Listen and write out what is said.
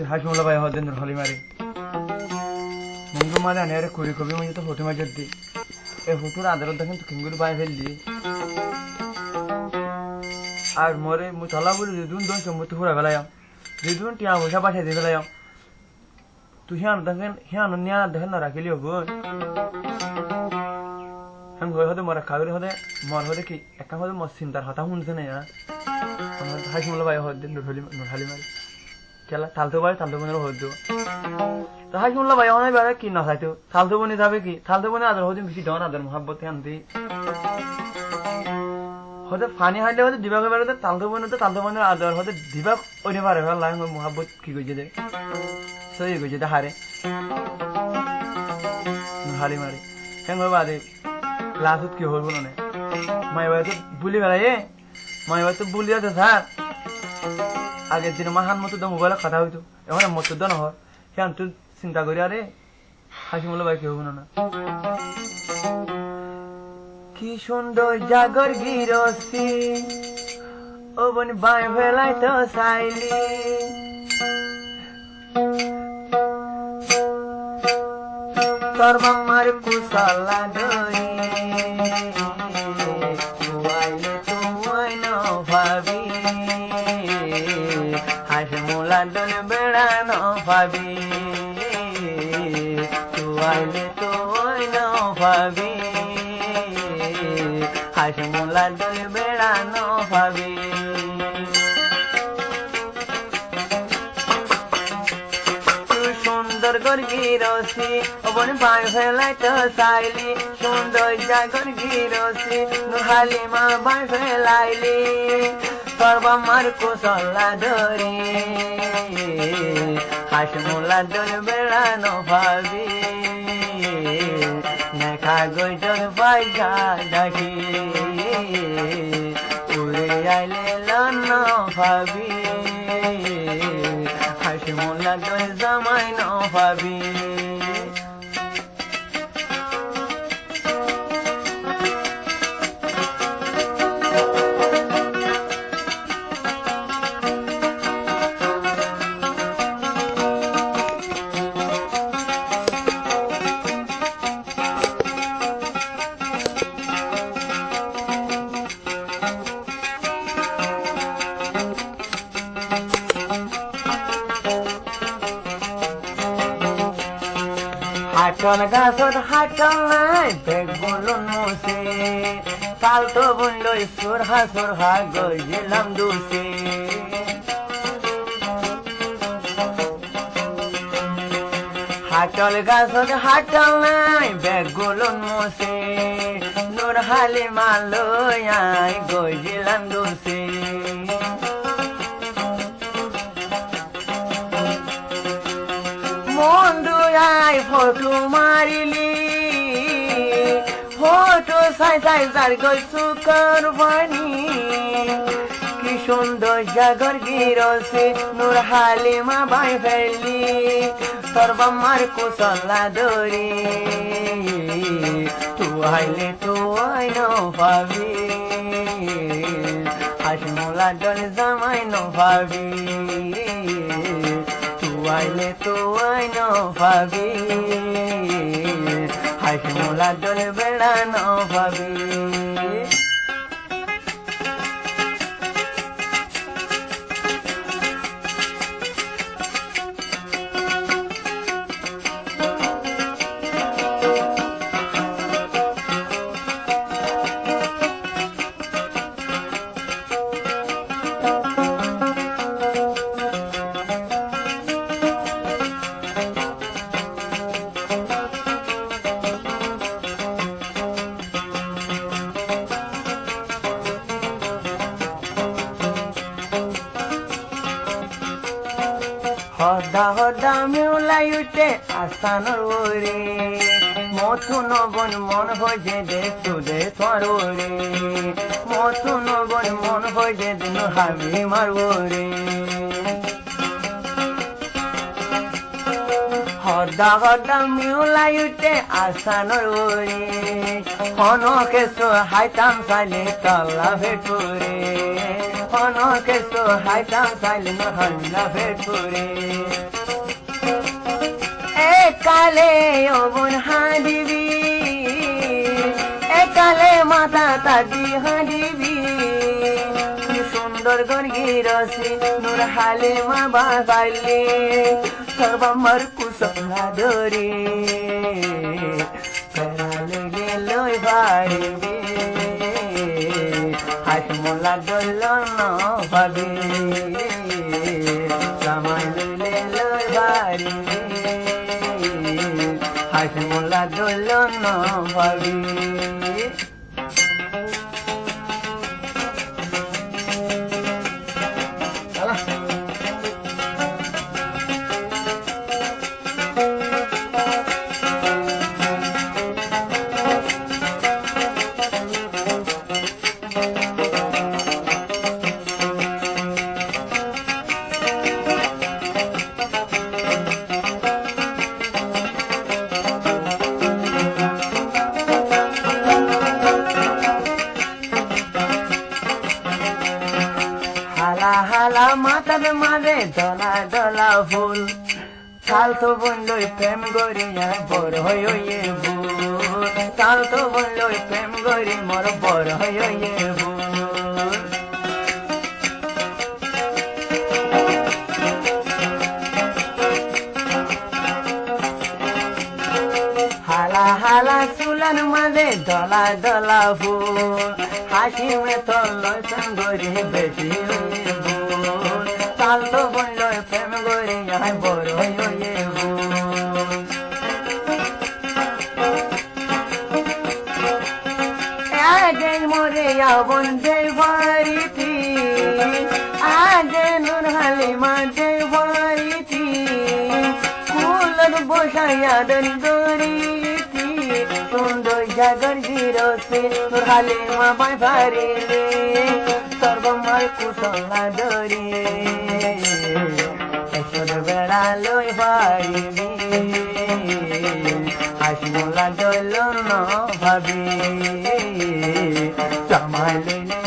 হাসমুল্লা ভাই হদেন হলি মারি মঙ্গু মারে আনে আরে কুড়ি কবি মধ্যে তো ফটো মাঝে দি এই ফটোর আদালত দেখেন তো কিঙ্গুর বাই ফেললি আর মরে মু চলা বলি যেদিন দোন সম্মতি ফুরা ফেলাইম যেদিন টিয়া পয়সা পাঠিয়ে দিয়ে ফেলাইম তুই হিয়ান নিয়া দেখেন না রাখিলি হব আমি গই হতে মরা খাগরি হতে মর হতে কি একা হতে মর চিন্তার হতা শুনছে না হাসমুল্লা ভাই হদেন নুরহালি মারি খেলা থালতে পারে থালতে বোনের হদ দেবো তো হাসমুল্লা ভাই অনেক বেড়া কি না খাইতো থালতে বনে যাবে কি থালতে বনে আদর হতে বেশি ডর আদর মহাব্বতে আনতে হতে ফানি হাইলে হতে দিবাকে বেড়াতে তালতে বনের আদর হতে দিবাক ওই পারে ভাই মহাব্বত কি করছে দে সই করছে দে হারে হালি মারি হ্যাঁ বাদে লাস্টত কি হইব না মাই ভাই তো বুলি বেড়াই মাই ভাই তো বুলি আছে স্যার আগের দিন মাহান মতো তো মোবাইলে কথা হইতো এখন মতো তো নহয় হ্যাঁ তুই চিন্তা করি আরে হাসমুল্লা ভাই কি হইব না কি সুন্দর জাগর গিরসি ও বন বাই ফেলাই তো চাইলি তোর মামার কুশলা ধরি তুয়াইলে তুই ন ভাবি হাসমুল্লা দল বেড়া ন ভাবি তুয়াইলে তুই ন ভাবি হাসমুল্লা দল বেড়া ন ভাবি সুন্দর গর্গি রসি ওবন বাই ফেলাই তো চাইলি সুন্দর জাগর গিরসি নুরহালি মা বাই ফেলাইলি সর্বমার কুশলা ধরি হাসমুল্লা দল বেড়া ন ভাবি নেখা গজল পাইগা ডাকি উড়ে আইলে লন ভাবি হাসমুল্লা দল জামাই ন ভাবি হাটল গাছত হাটল নাই বেগুলো মুছে পালতো বুনলই সুরহা গজিলাম দুসে হাটল গাছত হাটল নাই বেগুলো মুছে নুরহালি মালই আই গজিলাম দুসে ফটো মারিলি ফটো সাই যার গইছু করবানি কি সুন্দর জাগর গিরসি নুরহালি মা বাই ফেললি সর্বমার কুশলা ধরি তুয়াইলে তুই ন ভাবি হাসমুল্লা দল জামাই ন ভাবি তুয়াইলে তুই ন ভাবি হাসমুল্লা দল বেড়া ন ভাবি হদা মিউলাই উঠে আসানোর ওরে মথু নবন মন ভজে দে সুদে সরোরে মথু নবন মন ভজে দিন হামি মারোরে হদা মিউলাই উঠে আসানোর ওরে হনকে হাইতাম চাইলে তল্লা ভেটুরে কেসো হাইটা চাইলে হান্না ভেটুরে কালে অবন হাঁদিবি কালে মাথা তাদি হাঁদিবি কি সুন্দর গর্গিরসি নূর হালিমা বাগাইলে সর্বমর কুসলা ধরে পেরালে গেল বাড়ি হাসমলা গল না ভাবি জামাই লইলে লই বাড়ি হাসমলা গল না ভাবি হালা মাথার মাঝে দলা দলা ফুল কাল তো বললই প্রেম গড়িয়া বড় হয়ে ভুল কাল তো বললই প্রেম গড়ি মোর বড় হয়ে ভুল হালা হালা চুলার মাঝে দলা দলা ফুল হাসি মে তল সঙ্গরি বেশি ভুল কাল তো বলল প্রেম গড়ি বড় হয়ে ভুল আগে মরে আবন যে বাড়িটি আগে নুর হালিমা যে বাড়িটি ফুলর বসাইয়া দরিটি সুন্দর জাগর গিরসে নুর হালিমা বাই ভারিলে সর্বময় কুশলা ধরে বেড়া লই পারিবি হাসমলা গল না ভাবি জামাই লইলে